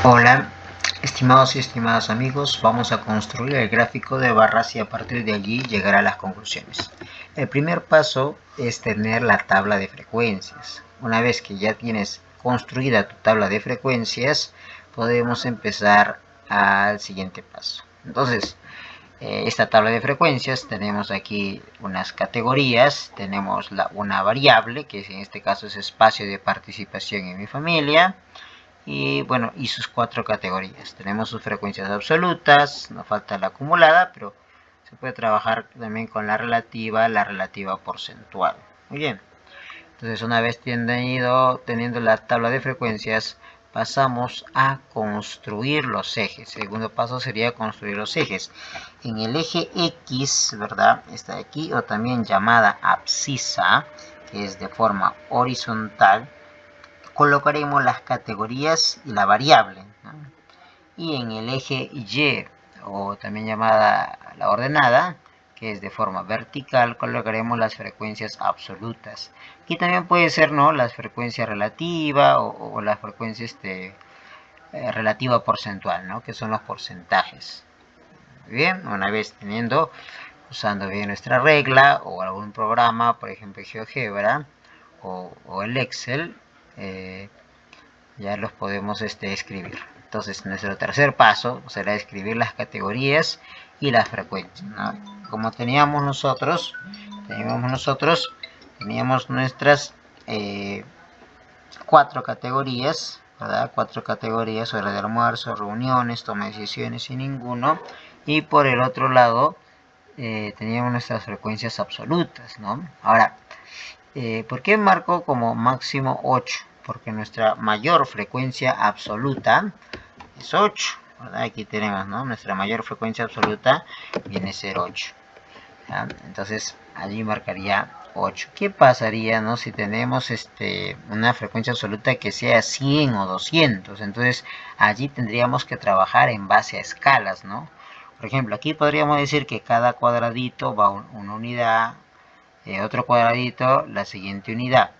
Hola, estimados y estimadas amigos, vamos a construir el gráfico de barras y a partir de allí llegar a las conclusiones. El primer paso es tener la tabla de frecuencias. Una vez que ya tienes construida tu tabla de frecuencias, podemos empezar al siguiente paso. Entonces, esta tabla de frecuencias tenemos aquí unas categorías, tenemos una variable, que en este caso es espacio de participación en mi familia, y bueno, y sus cuatro categorías. Tenemos sus frecuencias absolutas, nos falta la acumulada, pero se puede trabajar también con la relativa porcentual. Muy bien, entonces una vez teniendo la tabla de frecuencias, pasamos a construir los ejes. El segundo paso sería construir los ejes. En el eje X, ¿verdad? Está aquí, o también llamada abscisa, que es de forma horizontal, colocaremos las categorías y la variable, ¿no? Y en el eje Y, o también llamada la ordenada, que es de forma vertical, colocaremos las frecuencias absolutas. Aquí también puede ser, ¿no?, la frecuencia relativa o la frecuencia relativa porcentual, ¿no?, que son los porcentajes. Bien, una vez usando bien nuestra regla o algún programa, por ejemplo GeoGebra o el Excel, ya los podemos escribir. Entonces nuestro tercer paso será escribir las categorías y las frecuencias, ¿no? Como teníamos nosotras cuatro categorías, ¿verdad? Cuatro categorías: hora de almuerzo, reuniones, toma de decisiones y ninguno. Y por el otro lado teníamos nuestras frecuencias absolutas, ¿no? Ahora, ¿por qué marco como máximo 8? Porque nuestra mayor frecuencia absoluta es 8, ¿verdad? Aquí tenemos, ¿no?, nuestra mayor frecuencia absoluta viene a ser 8. ¿Ya? Entonces allí marcaría 8. ¿Qué pasaría, no, si tenemos una frecuencia absoluta que sea 100 o 200? Entonces allí tendríamos que trabajar en base a escalas, ¿no? Por ejemplo, aquí podríamos decir que cada cuadradito va una unidad, otro cuadradito la siguiente unidad,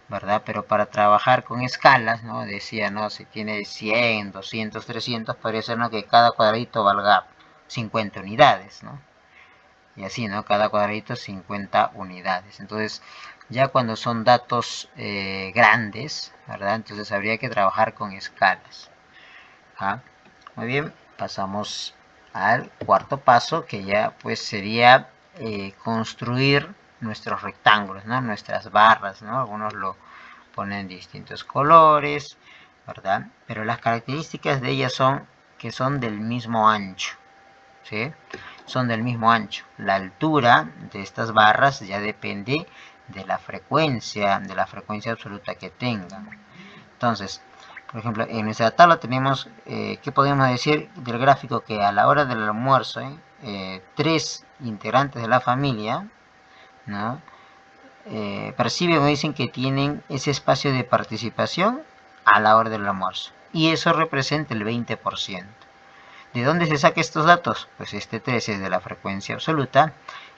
¿verdad? Pero para trabajar con escalas, ¿no?, decía, ¿no?, si tiene 100, 200, 300, podría ser, ¿no?, que cada cuadradito valga 50 unidades, ¿no? Y así, ¿no?, cada cuadradito 50 unidades. Entonces, ya cuando son datos grandes, ¿verdad?, entonces habría que trabajar con escalas. ¿Ah? Muy bien, pasamos al cuarto paso, que ya pues sería construir nuestros rectángulos, ¿no?, nuestras barras, ¿no? Algunos lo ponen en distintos colores, ¿verdad? Pero las características de ellas son que son del mismo ancho, ¿sí? Son del mismo ancho. La altura de estas barras ya depende de la frecuencia absoluta que tengan. Entonces, por ejemplo, en nuestra tabla tenemos, ¿qué podemos decir del gráfico? Que a la hora del almuerzo, 3 integrantes de la familia, ¿no?, perciben o dicen que tienen ese espacio de participación a la hora del almuerzo. Y eso representa el 20%. ¿De dónde se saca estos datos? Pues 3 es de la frecuencia absoluta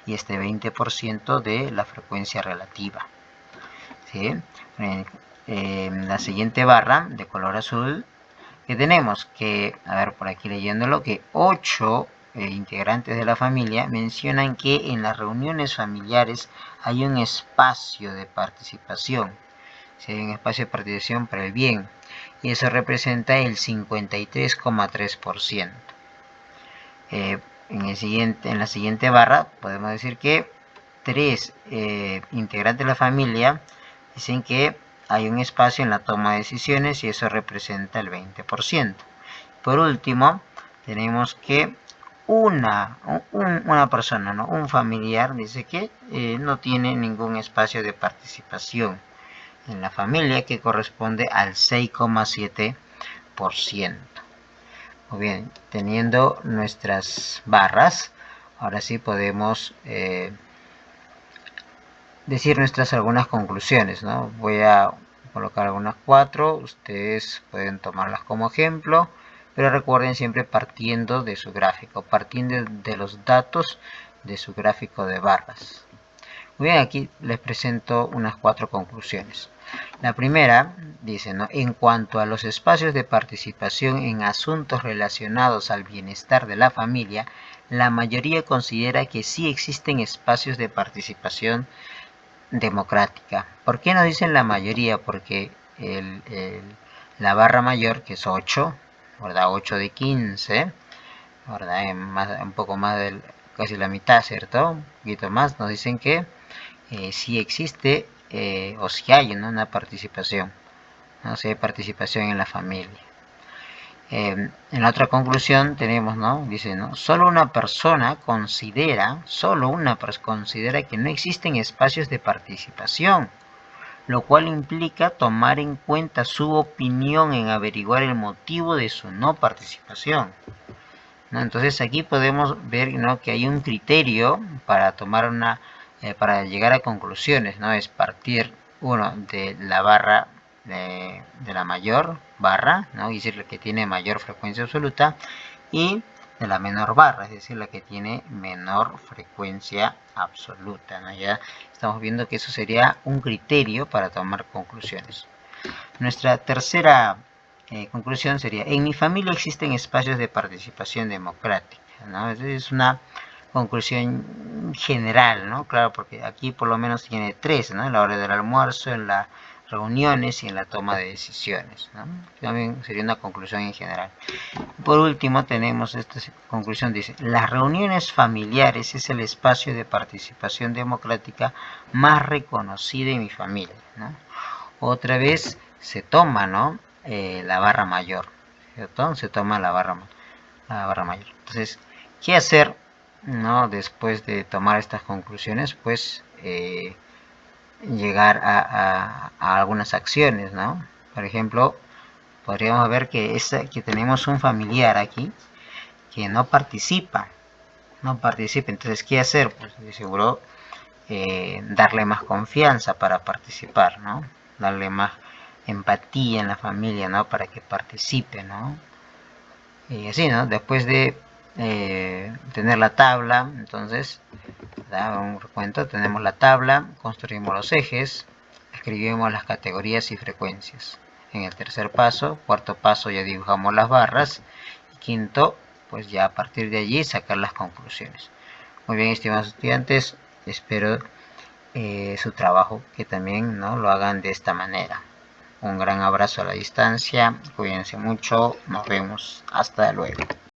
y 20% de la frecuencia relativa, ¿sí? En la siguiente barra de color azul, que tenemos que, a ver, por aquí leyéndolo, que 8 integrantes de la familia mencionan que en las reuniones familiares hay un espacio de participación, ¿sí?, hay un espacio de participación para el bien, y eso representa el 53,3%. En la siguiente barra podemos decir que 3 integrantes de la familia dicen que hay un espacio en la toma de decisiones y eso representa el 20%. Por último, tenemos que una persona, ¿no?, un familiar, dice que no tiene ningún espacio de participación en la familia, que corresponde al 6,7%. Muy bien, teniendo nuestras barras, ahora sí podemos decir algunas conclusiones, ¿no? Voy a colocar algunas 4, ustedes pueden tomarlas como ejemplo, pero recuerden siempre partiendo de su gráfico, partiendo de los datos de su gráfico de barras. Muy bien, aquí les presento unas 4 conclusiones. La primera dice, ¿no? En cuanto a los espacios de participación en asuntos relacionados al bienestar de la familia, la mayoría considera que sí existen espacios de participación democrática. ¿Por qué nos dicen la mayoría? Porque la barra mayor, que es 8, ¿verdad? 8 de 15, ¿verdad? Un poco más del, casi la mitad, ¿cierto? Un poquito más, nos dicen que si existe o si hay, ¿no? Una participación, ¿no? Si hay participación en la familia. En la otra conclusión tenemos, ¿no? Dice, ¿no? Solo una persona considera que no existen espacios de participación, lo cual implica tomar en cuenta su opinión en averiguar el motivo de su no participación, ¿no? Entonces aquí podemos ver, ¿no? Que hay un criterio para tomar para llegar a conclusiones, ¿no? Es partir uno de la barra de la mayor barra, ¿no? Es decir, la que tiene mayor frecuencia absoluta, y de la menor barra, es decir, la que tiene menor frecuencia absoluta, ¿no? Ya estamos viendo que eso sería un criterio para tomar conclusiones. Nuestra tercera conclusión sería, en mi familia existen espacios de participación democrática, ¿no? Es una conclusión general, ¿no? Claro, porque aquí por lo menos tiene 3, ¿no? En la hora del almuerzo, en las reuniones y en la toma de decisiones, ¿no? También sería una conclusión en general. Por último tenemos esta conclusión, dice, las reuniones familiares es el espacio de participación democrática más reconocido en mi familia, ¿no? Otra vez se toma, ¿no? La barra mayor, ¿cierto? Se toma la barra mayor. Entonces, ¿qué hacer, ¿no? Después de tomar estas conclusiones? Pues llegar a algunas acciones, ¿no? Por ejemplo, podríamos ver que tenemos un familiar aquí que no participa. Entonces, ¿qué hacer? Pues de seguro darle más confianza para participar, ¿no? Darle más empatía en la familia, ¿no? Para que participe, ¿no? Y así, ¿no? Después de tener la tabla, entonces, un recuento, tenemos la tabla, construimos los ejes, escribimos las categorías y frecuencias. En el tercer paso, cuarto paso, ya dibujamos las barras, y quinto, pues ya a partir de allí sacar las conclusiones. Muy bien, estimados estudiantes, espero su trabajo que también, ¿no? Lo hagan de esta manera. Un gran abrazo a la distancia, cuídense mucho, nos vemos, hasta luego.